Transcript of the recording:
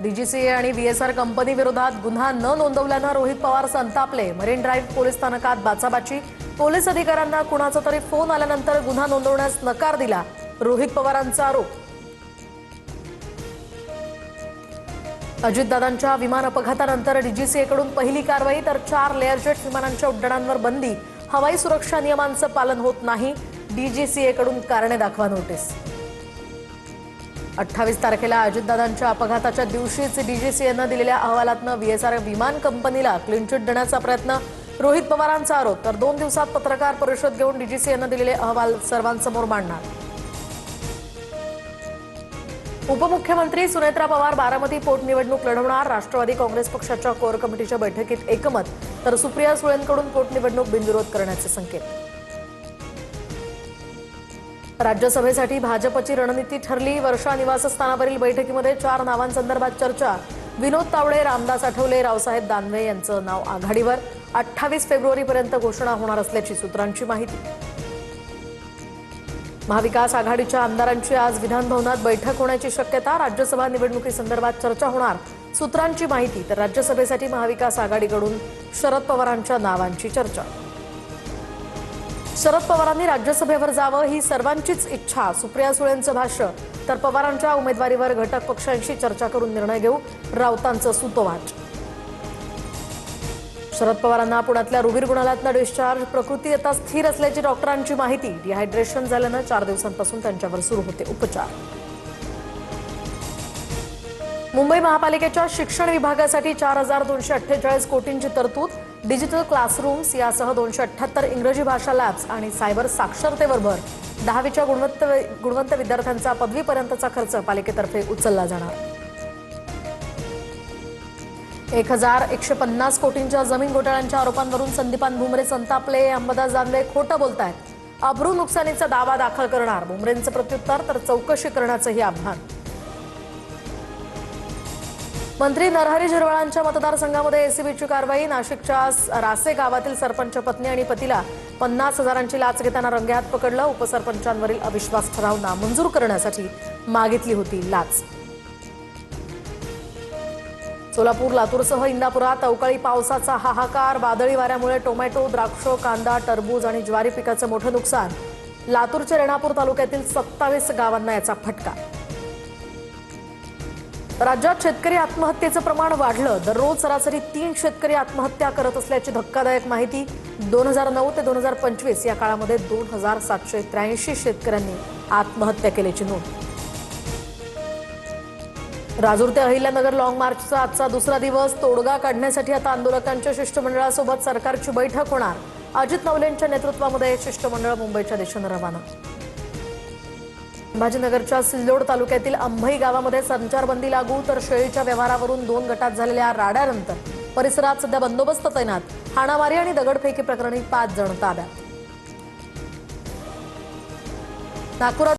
DGCA आणि व्हीएसआर company विरोधात गुन्हा न नोंदवल्यानं रोहित पवार संतापले। मरीन ड्राईव्ह पोलीस स्थानकात बाचाबाची। पोलीस अधिकाऱ्यांना कुणाचा तरी फोन आल्यानंतर गुन्हा नोंदवण्यास नकार दिला, रोहित पवारांचा आरोप। अजितदादांच्या विमान अपघातानंतर डीजीसीएकडून पहिली कारवाई, तर 4 लेअर जेट विमानांच्या उड्डाणांवर बंदी। हवाई सुरक्षा नियमांचं पालन होत नाही, डीजीसीएकडून कारणे दाखवा नोटीस। 28 तारखेला अजितदादांच्या अपघाताच्या दिवशीच डीजीसीएनं दिलेल्या अहवालातनं व्हीएसआर विमान कंपनीला क्लीन चिट देण्याचा प्रयत्न, रोहित पवारांचा आरोप। तर 2 दिवसात पत्रकार परिषद घेऊन डीजीसीएनं दिलेले अहवाल सर्वांसमोर मांडणार। उपमुख्यमंत्री सुनेत्रा पवार बारामती पोटनिवडणूक लढवणार। राष्ट्रवादी काँग्रेस पक्षाच्या कोर कमिटीच्या बैठकीत एकमत, तर सुप्रिया सुळेंकडून पोटनिवडणूक बिनविरोध करण्याचे संकेत। राज्यसभेसाठी भाजपची रणनीती ठरली। वर्षा निवासस्थानावरील बैठकीमध्ये 4 नावांसंदर्भात चर्चा। विनोद तावडे, रामदास आठवले, रावसाहेब दानवे यांचं नाव आघाडीवर। 28 फेब्रुवारीपर्यंत घोषणा होणार असल्याची सूत्रांची माहिती। महाविकास आघाडीच्या आमदारांची आज विधान भवनात बैठक होण्याची शक्यता। राज्यसभा निवडणुकीसंदर्भात चर्चा होणार, सूत्रांची माहिती। तर राज्यसभेसाठी महाविकास आघाडीकडून शरद पवारांच्या नावांची चर्चा। शरद पवारांनी राज्यसभेवर जावं ही सर्वांचीच इच्छा, सुप्रिया सुळेंचं भाष्य। तर पवारांच्या उमेदवारीवर घटक पक्षांशी चर्चा करून निर्णय घेऊ, राऊतांचं सूतोवाच। शरद पवारांना पुण्यातल्या रुबीर रुग्णालयातनं डिस्चार्ज, प्रकृती आता स्थिर असल्याची डॉक्टरांची माहिती। डिहायड्रेशन झाल्यानं 4 दिवसांपासून त्यांच्यावर सुरू होते उपचार। मुंबई महापालिकेच्या शिक्षण विभागासाठी 4248 कोटींची तरतूद। डिजिटल क्लासरूम्स यासह 278 इंग्रजी भाषा लॅब्स आणि सायबर साक्षरतेवर भर। 10वीच्या गुणवंत विद्यार्थ्यांचा पदवीपर्यंतचा खर्च पालिकेतर्फे उचलला जाणार। 1150 कोटींच्या जमीन घोटाळ्यांच्या आरोपांवरून संदीपान भुमरे संतापले। अंबादास दानवे खोटं बोलतायत, अब्रू नुकसानीचा दावा दाखल करणार। भुमरेंचं प्रत्युत्तर, तर चौकशी करण्याचंही आव्हान। मंत्री नरहरी झिरवाळांच्या मतदारसंघामध्ये एसीबीची कारवाई। नाशिकच्या रासे गावातील सरपंच पत्नी आणि पतीला 50,000ची लाच घेताना रंगेहात पकडलं। उपसरपंचांवरील अविश्वास ठराव नामंजूर करण्यासाठी मागितली होती लाच। सोलापूर, लातूरसह इंदापुरात अवकाळी पावसाचा हाहाकार। वादळी वाऱ्यामुळे टोमॅटो, द्राक्ष, कांदा, टरबूज आणि ज्वारी पिकाचं मोठं नुकसान। लातूरच्या रेणापूर तालुक्यातील 27 गावांना याचा फटका। राज्यात शेतकरी आत्महत्येचं प्रमाण वाढलं। दररोज सरासरी 3 शेतकरी आत्महत्या करत असल्याची धक्कादायक माहिती। 2009 ते 2025 या काळामध्ये 2783 शेतकऱ्यांनी आत्महत्या केल्याची नोंद। राजूर ते अहिल्यानगर लॉंग मार्चचा आजचा दुसरा दिवस। तोडगा काढण्यासाठी आता आंदोलकांच्या शिष्टमंडळासोबत सरकारची बैठक होणार। अजित नवलेंच्या नेतृत्वामध्ये शिष्टमंडळ मुंबईच्या दिशेने रवाना। संभाजीनगरच्या सिल्लोड तालुक्यातील अंभई गावामध्ये संचारबंदी लागू, तर शेळीच्या व्यवहारावरून 2 गटात झालेल्या राड्यानंतर परिसरात सध्या बंदोबस्त तैनात। हाणामारी आणि दगडफेकी प्रकरणी 5 जण ताब्यात। नागपुरात